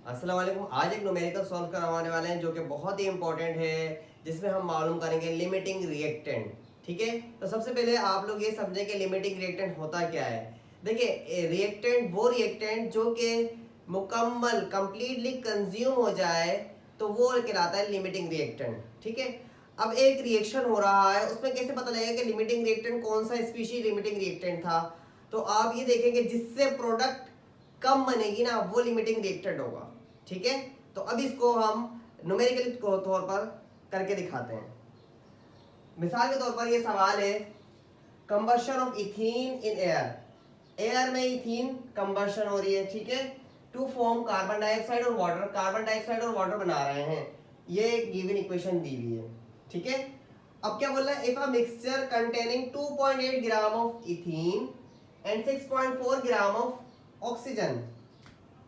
अस्सलाम वालेकुम। आज एक न्यूमेरिकल सॉल्व करवाने वाले हैं जो कि बहुत ही इंपॉर्टेंट है, जिसमें हम मालूम करेंगे लिमिटिंग रिएक्टेंट। ठीक है, तो सबसे पहले आप लोग ये समझें कि लिमिटिंग रिएक्टेंट होता क्या है। देखिए, रिएक्टेंट वो रिएक्टेंट जो कि मुकम्मल कंप्लीटली कंज्यूम हो जाए तो वो कहलाता है लिमिटिंग रिएक्टेंट। ठीक है, अब एक रिएक्शन हो रहा है, उसमें कैसे पता लगेगा कि लिमिटिंग रिएक्टेंट कौन सा स्पीशीज लिमिटिंग रिएक्टेंट था। तो आप ये देखेंगे जिससे प्रोडक्ट कम बनेगी ना वो लिमिटिंग रिएक्टेंट होगा। ठीक है, तो अब इसको हम न्यूमेरिकल तौर पर करके दिखाते हैं। मिसाल के तौर पर ये सवाल है, combustion of ethene in air. Air में इथीन कंबशन हो रही है। ठीक है, टू फॉर्म कार्बन डाइऑक्साइड और वाटर। कार्बन डाइऑक्साइड और वाटर बना रहे हैं, ये गिवन इक्वेशन दी हुई है। ठीक है, अब क्या बोल रहा है, if a mixture containing 2.8 gram of ethene and 6.4 gram of oxygen,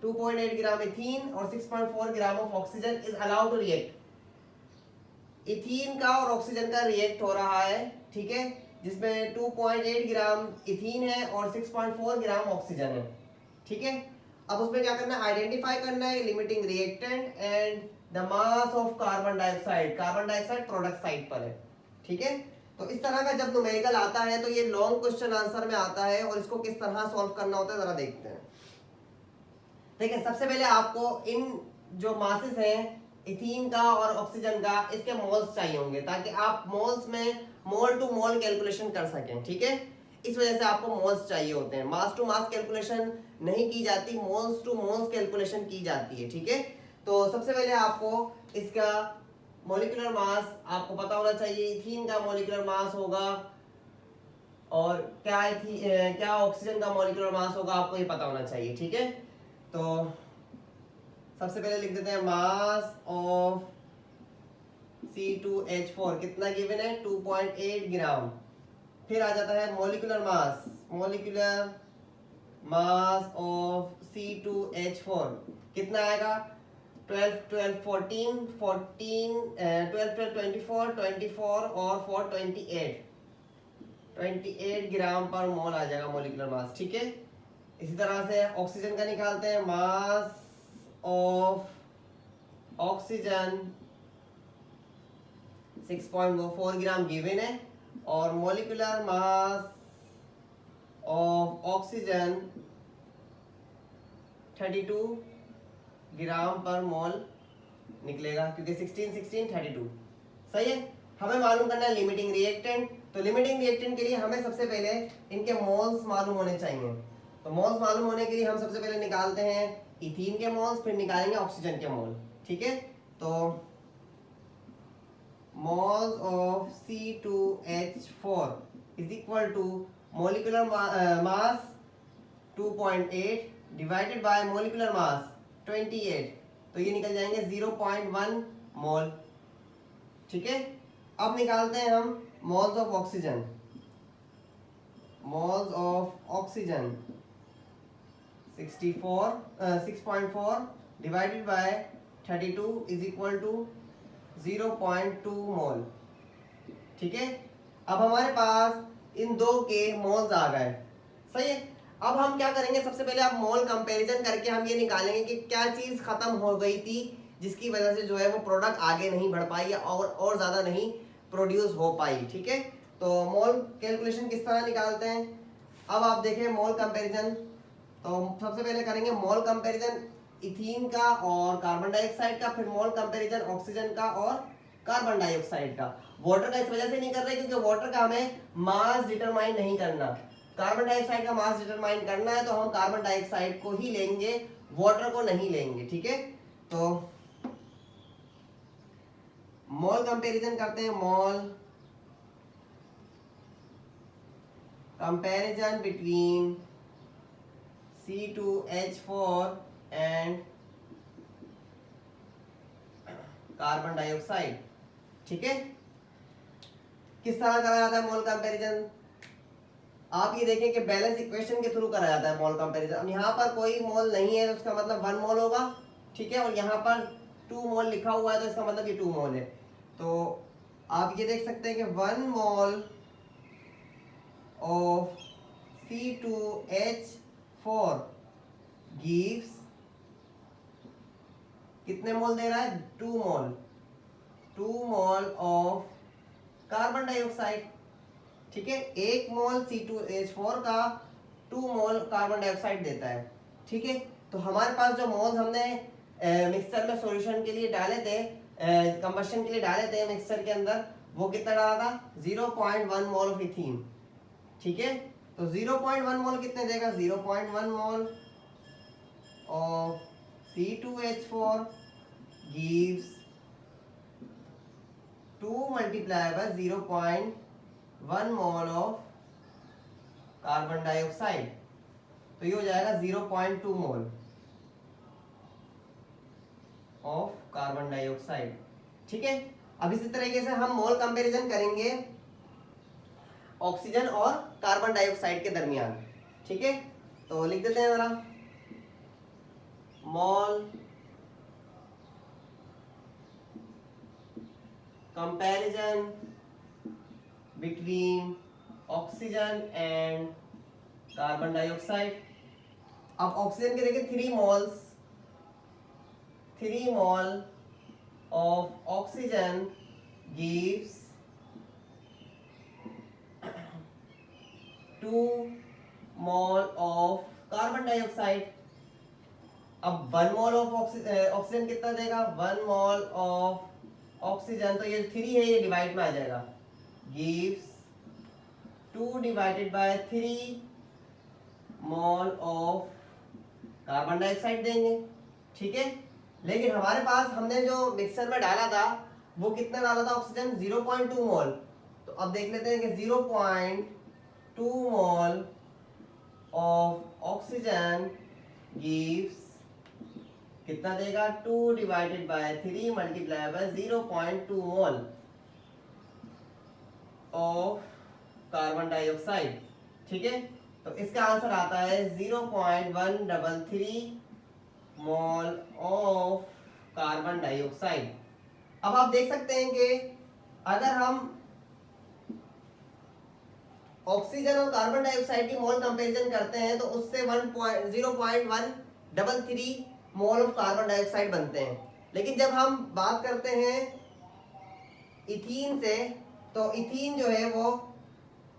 2.8 gram ethene और 6.4 gram of oxygen is allowed to react. Ethene का और ऑक्सीजन का रिएक्ट हो रहा है। ठीक है, जिसमें 2.8 ग्राम इथीन है और 6.4 ग्राम ऑक्सीजन है। ठीक है, अब उसमें क्या करना है, आइडेंटिफाई करना है limiting reactant and the mass of carbon dioxide. Carbon dioxide product side पर है। ठीक है, तो इस तरह का जब न्यूमेरिकल आता है तो ये लॉन्ग क्वेश्चन आंसर में आता है, और इसको किस तरह सॉल्व करना होता है जरा देखते हैं। देखिए, सबसे पहले आपको इन जो मासेस हैं इथीन का और ऑक्सीजन का, इसके मोल्स चाहिए होंगे ताकि आप मोल्स में मोल टू मोल कैलकुलेशन कर सकें। ठीक है, इस वजह से आपको मोल्स चाहिए होते हैं। मास टू मास कैलकुलेशन नहीं की जाती, मोल्स टू मोल्स कैलकुलेशन की जाती है। ठीक है, तो सबसे पहले आपको इसका मॉलिक्यूलर मास आपको पता होना चाहिए। इथीन का मॉलिक्यूलर मास होगा और क्या ऑक्सीजन का मॉलिक्यूलर मास होगा, आपको ये पता होना चाहिए। ठीक है, तो सबसे पहले लिख देते हैं मास ऑफ C2H4 कितना गिवन है, 2.8 ग्राम। फिर आ जाता है molecular mass, molecular mass of C2H4 कितना आएगा, 12 12 14 14 12 12 24 24 और 4 28 28 ग्राम पर मोल आ जाएगा मॉलिक्यूलर मास। ठीक है, इसी तरह से ऑक्सीजन का निकालते हैं, mass of oxygen 6.4 gram given है और मॉलिक्यूलर मास ऑफ ऑक्सीजन 32 ग्राम पर मोल निकलेगा, क्योंकि 16 16 32 सही है। हमें मालूम करना है लिमिटिंग रिएक्टेंट। तो लिमिटिंग रिएक्टेंट के लिए हमें सबसे पहले इनके मोल्स मालूम होने चाहिए। तो मोल्स मालूम होने के लिए हम सबसे पहले निकालते हैं इथीन के मोल्स, फिर निकालेंगे ऑक्सीजन के मोल। ठीक है, तो moles of C2H4 is equal to molecular mass 2.8 divided by molecular mass 28, तो ये निकल जाएंगे 0.1 मोल। ठीक है, अब निकालते हैं हम moles of oxygen. Moles of oxygen 6.4 divided by 32 is equal to 0.2 mole. ठीक है, अब हमारे पास इन दो के मोल्स आ गए। सही है, अब हम क्या करेंगे, सबसे पहले आप मोल कंपैरिजन करके हम ये निकालेंगे कि क्या चीज खत्म हो गई थी जिसकी वजह से जो है वो प्रोडक्ट आगे नहीं बढ़ पाई या और ज्यादा नहीं प्रोड्यूस हो पाई। ठीक है, तो मोल कैलकुलेशन किस तरह निकालते हैं, अब आप देखें मोल कंपैरिजन। तो सबसे पहले करेंगे मोल कंपैरिजन इथीन का और कार्बन डाइऑक्साइड का, फिर मोल कंपैरिजन ऑक्सीजन का और कार्बन डाइऑक्साइड का। वाटर का इस वजह से नहीं कर रहे क्योंकि वाटर का हमें मास डिटरमाइन नहीं करना, कार्बन डाइऑक्साइड का मास डिटरमाइन करना है, तो हम कार्बन डाइऑक्साइड को ही लेंगे, वाटर को नहीं लेंगे। ठीक है, तो मोल कंपैरिजन करते हैं, mole comparison between C2H4 and carbon dioxide. ठीक है, किस तरह करा जाता है मोल कंपैरिजन, आप ये देखें कि बैलेंस इक्वेशन के थ्रू करा जाता है मोल कंपैरिजन। अब यहाँ पर कोई मोल नहीं है तो इसका मतलब 1 मोल होगा। ठीक है, और यहाँ पर 2 मोल लिखा हुआ है तो इसका मतलब ये 2 मोल है। तो आप ये देख सकते हैं कि 1 मोल ऑफ C2H4 gives कितने मोल दे रहा है? 2 मोल ऑफ कार्बन डाइऑक्साइड। ठीक है, 1 मोल C2H4 का 2 मोल कार्बन डाइऑक्साइड देता है। ठीक है, तो हमारे पास जो मोल्स हमने मिक्सचर में सॉल्यूशन के लिए डाले थे, कंबशन के लिए डाले थे मिक्सचर के अंदर, वो कितना डाला था? 0.1 मोल ऑफ इथीन। ठीक है, तो 0.1 मोल कितने देगा? 0.1 mole of C2H4 gives 2 multiplied by 0.1 mole of carbon dioxide, तो ये हो जाएगा 0.2 मोल ऑफ कार्बन डाइऑक्साइड। ठीक है, अब इसी तरीके से हम मोल कंपैरिजन करेंगे ऑक्सीजन और कार्बन डाइऑक्साइड के दरमियान। ठीक है, तो लिख देते हैं जरा, mole comparison between oxygen and carbon dioxide. अब ऑक्सीजन के देखिए 3 mole of oxygen gives 2 mole of carbon dioxide. अब 1 मोल ऑफ ऑक्सीजन कितना देगा? 1 मोल ऑफ ऑक्सीजन, तो ये 3 है, ये डिवाइड में आ जाएगा, gives 2 divided by 3 mole of carbon dioxide देंगे। ठीक है, लेकिन हमारे पास हमने जो मिक्सर में डाला था वो कितना डाला था ऑक्सीजन? 0.2 मोल। तो अब देख लेते हैं कि 0.2 मोल ऑफ ऑक्सीजन गिव्स कितना देगा? 2 divided by 3 multiply by 0.2 mole of carbon dioxide. ठीक है, तो इसका आंसर आता है 0.133 मोल ऑफ कार्बन डाइऑक्साइड। अब आप देख सकते हैं कि अगर हम ऑक्सीजन और कार्बन डाइऑक्साइड की मोल कंपैरिजन करते हैं तो उससे 0.133 मोल ऑफ कार्बन डाइऑक्साइड बनते हैं। लेकिन जब हम बात करते हैं इथीन से, तो इथीन जो है वो,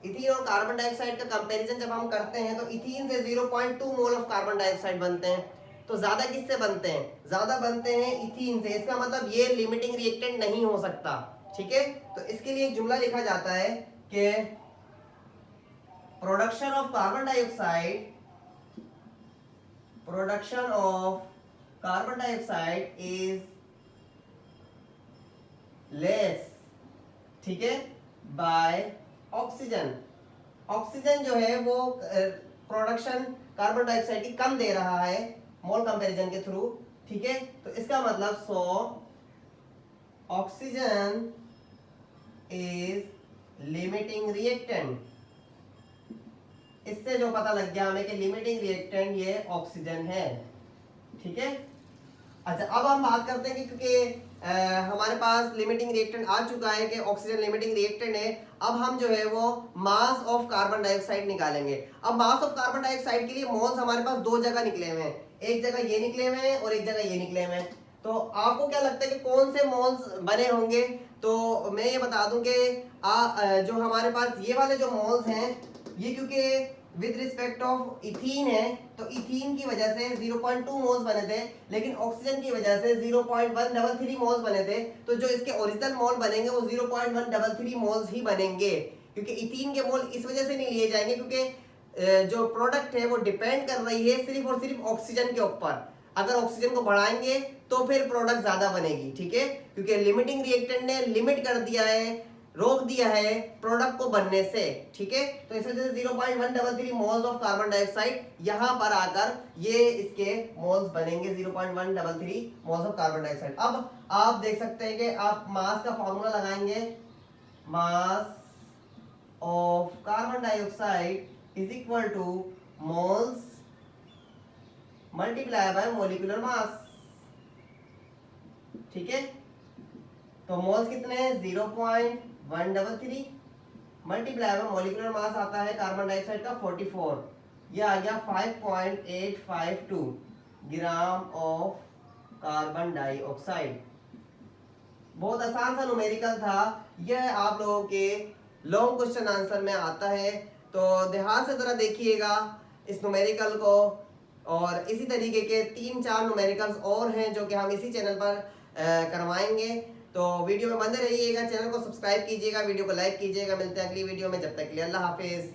इथीन और कार्बन डाइऑक्साइड का कंपैरिजन जब हम करते हैं तो इथीन से 0.2 मोल ऑफ कार्बन डाइऑक्साइड बनते हैं। तो ज्यादा किससे बनते हैं? ज्यादा बनते हैं इथीन से। इसका मतलब ये लिमिटिंग रिएक्टेंट नहीं हो सकता। ठीक है, तो इसके लिए एक जुमला लिखा जाता है कि production of carbon dioxide is less, ठीक है, बाय ऑक्सीजन। ऑक्सीजन जो है वो प्रोडक्शन कार्बन डाइऑक्साइड की कम दे रहा है मोल कंपैरिजन के थ्रू। ठीक है, तो इसका मतलब so oxygen is limiting reactant. इससे जो पता लग गया हमें कि लिमिटिंग रिएक्टेंट ये ऑक्सीजन है। ठीक है, अच्छा अब हम बात करते हैं कि क्योंकि हमारे पास लिमिटिंग रिएक्टेंट आ चुका है कि ऑक्सीजन लिमिटिंग रिएक्टेंट है, अब हम जो है वो मास ऑफ कार्बन डाइऑक्साइड निकालेंगे। अब मास ऑफ कार्बन डाइऑक्साइड के लिए मोल्स हमारे पास 2 जगह निकले हुए हैं, एक जगह ये निकले हुए हैं और एक जगह ये निकले हुए हैं। तो आपको क्या लगता है कि कौन से मोल्स बने होंगे? तो मैं ये बता दूं कि जो हमारे पास ये वाले जो मोल्स हैं, ये क्योंकि विद रिस्पेक्ट ऑफ इथीन है, तो इथीन की वजह से 0.2 मोल्स बने थे, लेकिन ऑक्सीजन की वजह से 0.133 मोल्स बने थे। तो जो इसके ओरिजिनल मोल बनेंगे वो 0.133 मोल्स ही बनेंगे, क्योंकि इथीन के मोल इस वजह से नहीं लिए जाएंगे क्योंकि जो प्रोडक्ट है वो डिपेंड कर रही है सिर्फ और सिर्फ ऑक्सीजन के ऊपर। अगर ऑक्सीजन को बढ़ाएंगे तो फिर प्रोडक्ट ज्यादा बनेगी। ठीक है, क्योंकि लिमिटिंग रिएक्टेंट ने लिमिट कर दिया है, रोक दिया है प्रोडक्ट को बनने से। ठीक है, तो इस वजह से 0.133 मोल्स ऑफ कार्बन डाइऑक्साइड यहां पर आकर ये इसके मोल्स बनेंगे 0.133 मोल्स ऑफ कार्बन डाइऑक्साइड। अब आप देख सकते हैं कि आप मास का फॉर्मूला लगाएंगे, mass of carbon dioxide is equal two moles multiply by molecular mass. ठीक है, तो मोल्स कितने हैं? 0.133 मल्टीप्लाई बाय मोलिकुलर मास आता है कार्बन डाइऑक्साइड का 44, ये आ गया 5.852 ग्राम ऑफ कार्बन डाइऑक्साइड। बहुत आसान सा न्यूमेरिकल था, यह आप लोगों के लॉन्ग क्वेश्चन आंसर में आता है, तो ध्यान से जरा देखिएगा इस न्यूमेरिकल को। और इसी तरीके के 3-4 न्यूमेरिकल्स और हैं जो कि हम इसी चैनल पर करवाएंगे। तो वीडियो में बने रहिएगा, चैनल को सब्सक्राइब कीजिएगा, वीडियो को लाइक कीजिएगा। मिलते हैं अगली वीडियो में, जब तक के लिए अल्लाह हाफिज़।